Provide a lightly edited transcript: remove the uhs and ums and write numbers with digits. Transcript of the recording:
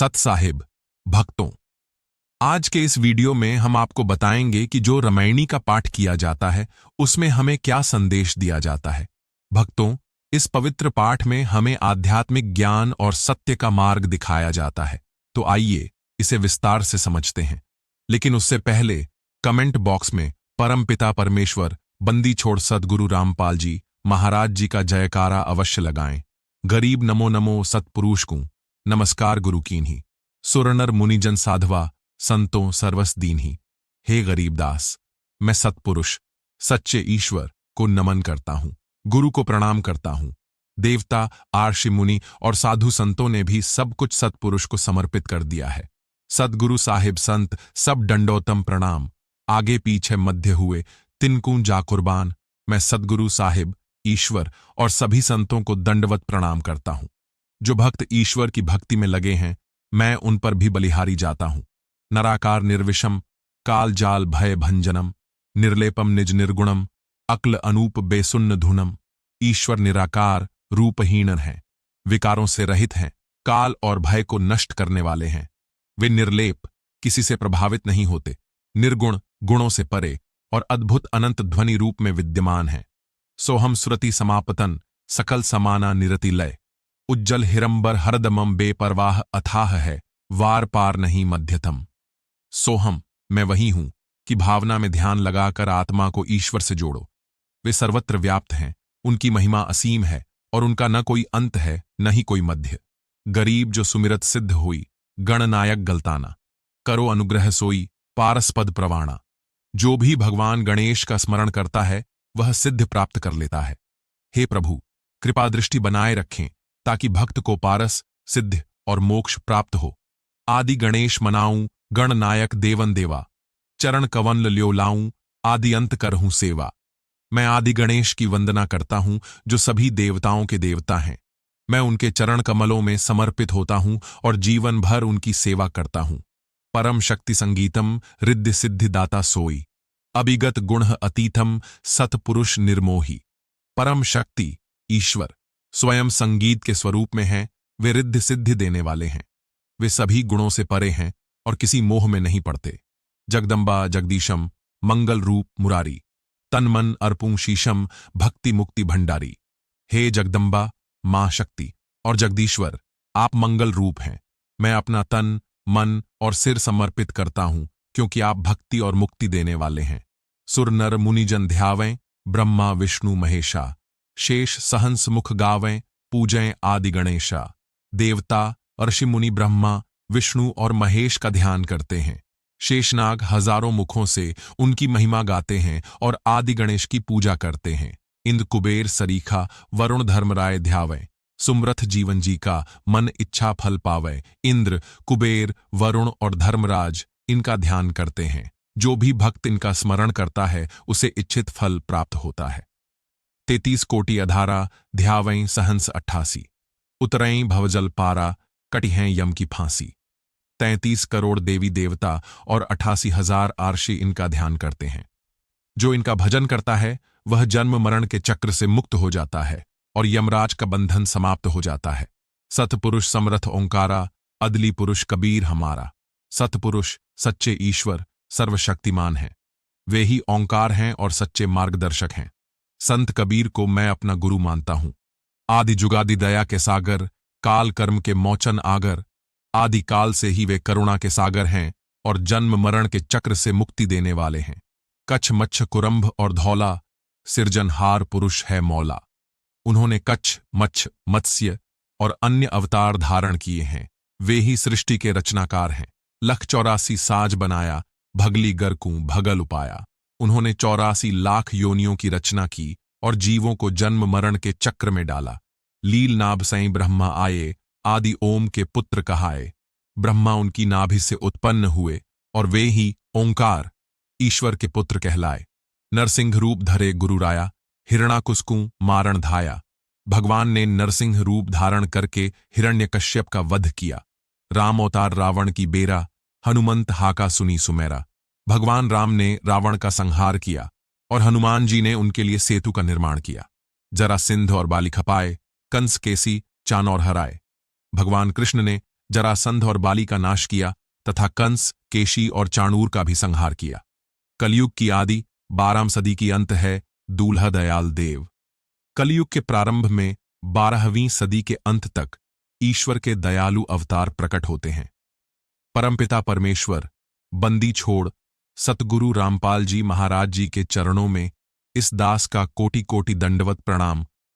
सत साहिब भक्तों, आज के इस वीडियो में हम आपको बताएंगे कि जो रामायणी का पाठ किया जाता है उसमें हमें क्या संदेश दिया जाता है। भक्तों, इस पवित्र पाठ में हमें आध्यात्मिक ज्ञान और सत्य का मार्ग दिखाया जाता है। तो आइए इसे विस्तार से समझते हैं। लेकिन उससे पहले कमेंट बॉक्स में परमपिता परमेश्वर, बंदी छोड़ सद्गुरु रामपाल जी महाराज जी का जयकारा अवश्य लगाएं। गरीब नमो नमो सतपुरुष को नमस्कार गुरु कीन्ही, सुरनर मुनिजन साधवा संतों सर्वस दीन्ही। हे गरीबदास, मैं सतपुरुष सच्चे ईश्वर को नमन करता हूं, गुरु को प्रणाम करता हूं। देवता, आर्षि मुनि और साधु संतों ने भी सब कुछ सतपुरुष को समर्पित कर दिया है। सदगुरु साहिब संत सब दंडोतम प्रणाम, आगे पीछे मध्य हुए तिनकू जा कुर्बान। मैं सदगुरु साहिब, ईश्वर और सभी संतों को दंडवत प्रणाम करता हूं। जो भक्त ईश्वर की भक्ति में लगे हैं, मैं उन पर भी बलिहारी जाता हूं। नराकार निर्विषम, काल जाल भय भंजनम, निर्लेपम निज निर्गुणम, अक्ल अनूप बेसुन्न धुनम। ईश्वर निराकार रूपहीन हैं, विकारों से रहित हैं, काल और भय को नष्ट करने वाले हैं। वे निर्लेप, किसी से प्रभावित नहीं होते, निर्गुण, गुणों से परे और अद्भुत अनंत ध्वनि रूप में विद्यमान हैं। सोहम श्रुति समापतन, सकल समाना निरति लय। उज्जल हिरंबर हरदमम बेपरवाह अथाह है, वार पार नहीं मध्यतम। सोहम, मैं वही हूं कि भावना में ध्यान लगाकर आत्मा को ईश्वर से जोड़ो। वे सर्वत्र व्याप्त हैं, उनकी महिमा असीम है और उनका न कोई अंत है न ही कोई मध्य। गरीब जो सुमिरत सिद्ध हुई, गणनायक गलताना। करो अनुग्रह सोई, पारसपद प्रवाणा। जो भी भगवान गणेश का स्मरण करता है वह सिद्ध प्राप्त कर लेता है। हे प्रभु, कृपा दृष्टि बनाए रखें ताकि भक्त को पारस, सिद्ध और मोक्ष प्राप्त हो। आदि गणेश मनाऊं, गणनायक देवन देवा। चरण कवनल ल्यो लाऊं, आदि अंत करहूं सेवा। मैं आदि गणेश की वंदना करता हूं जो सभी देवताओं के देवता हैं। मैं उनके चरण कमलों में समर्पित होता हूं और जीवन भर उनकी सेवा करता हूं। परम शक्ति संगीतम, रिद्धि सिद्धि दाता सोई। अभिगत गुण अतीतम, सतपुरुष निर्मोही। परम शक्ति ईश्वर स्वयं संगीत के स्वरूप में हैं। वे रिद्धि सिद्धि देने वाले हैं। वे सभी गुणों से परे हैं और किसी मोह में नहीं पड़ते। जगदम्बा जगदीशम, मंगल रूप मुरारी। तन मन अर्पुं शीशम, भक्ति मुक्ति भंडारी। हे जगदम्बा, मां शक्ति और जगदीश्वर, आप मंगल रूप हैं। मैं अपना तन, मन और सिर समर्पित करता हूं क्योंकि आप भक्ति और मुक्ति देने वाले हैं। सुर नर मुनिजन ध्यावें, ब्रह्मा विष्णु महेशा। शेष सहंस मुख गावें, पूजें आदि गणेशा। देवता, ऋषि मुनि ब्रह्मा, विष्णु और महेश का ध्यान करते हैं। शेषनाग हजारों मुखों से उनकी महिमा गाते हैं और आदि गणेश की पूजा करते हैं। इंद्र कुबेर सरीखा, वरुण धर्मराय ध्यावें। सुमरथ जीवन जी का, मन इच्छा फल पावे। इंद्र, कुबेर, वरुण और धर्मराज इनका ध्यान करते हैं। जो भी भक्त इनका स्मरण करता है उसे इच्छित फल प्राप्त होता है। 33 कोटि अधारा, ध्यावें सहंस 88। उतरें भवजल पारा, कटिहें यम की फांसी। 33 करोड़ देवी देवता और 88,000 आर्षि इनका ध्यान करते हैं। जो इनका भजन करता है वह जन्म मरण के चक्र से मुक्त हो जाता है और यमराज का बंधन समाप्त हो जाता है। सतपुरुष समरथ ओंकारा, अदली पुरुष कबीर हमारा। सतपुरुष सच्चे ईश्वर सर्वशक्तिमान हैं। वे ही ओंकार हैं और सच्चे मार्गदर्शक हैं। संत कबीर को मैं अपना गुरु मानता हूं। आदि जुगादि दया के सागर, काल कर्म के मोचन आगर। आदि काल से ही वे करुणा के सागर हैं और जन्म मरण के चक्र से मुक्ति देने वाले हैं। कच्छ मच्छ कुरंभ और धौला, सिरजनहार पुरुष है मौला। उन्होंने कच्छ, मच्छ, मत्स्य और अन्य अवतार धारण किए हैं। वे ही सृष्टि के रचनाकार हैं। लख 84 साज बनाया, भगली गरकूं भगल उपाया। उन्होंने 84 लाख योनियों की रचना की और जीवों को जन्म मरण के चक्र में डाला। लील नाभ सई ब्रह्मा आए, आदि ओम के पुत्र कहाए। ब्रह्मा उनकी नाभि से उत्पन्न हुए और वे ही ओंकार ईश्वर के पुत्र कहलाए। नरसिंह रूप धरे गुरु राया, हिरणाकुस्कू मारण धाया। भगवान ने नरसिंह रूप धारण करके हिरण्यकश्यप का वध किया। राम अवतार रावण की बेरा, हनुमंत हाका सुनी सुमेरा। भगवान राम ने रावण का संहार किया और हनुमान जी ने उनके लिए सेतु का निर्माण किया। जरा सिंध और बाली खपाए, कंस केसी चानौर हराए। भगवान कृष्ण ने जरासंध और बाली का नाश किया तथा कंस, केशी और चाणूर का भी संहार किया। कलयुग की आदि 12वीं सदी की अंत है दूल्हा दयाल देव। कलयुग के प्रारंभ में 12वीं सदी के अंत तक ईश्वर के दयालु अवतार प्रकट होते हैं। परमपिता परमेश्वर बंदी छोड़ सतगुरु रामपाल जी महाराज जी के चरणों में इस दास का कोटि कोटि दंडवत प्रणाम।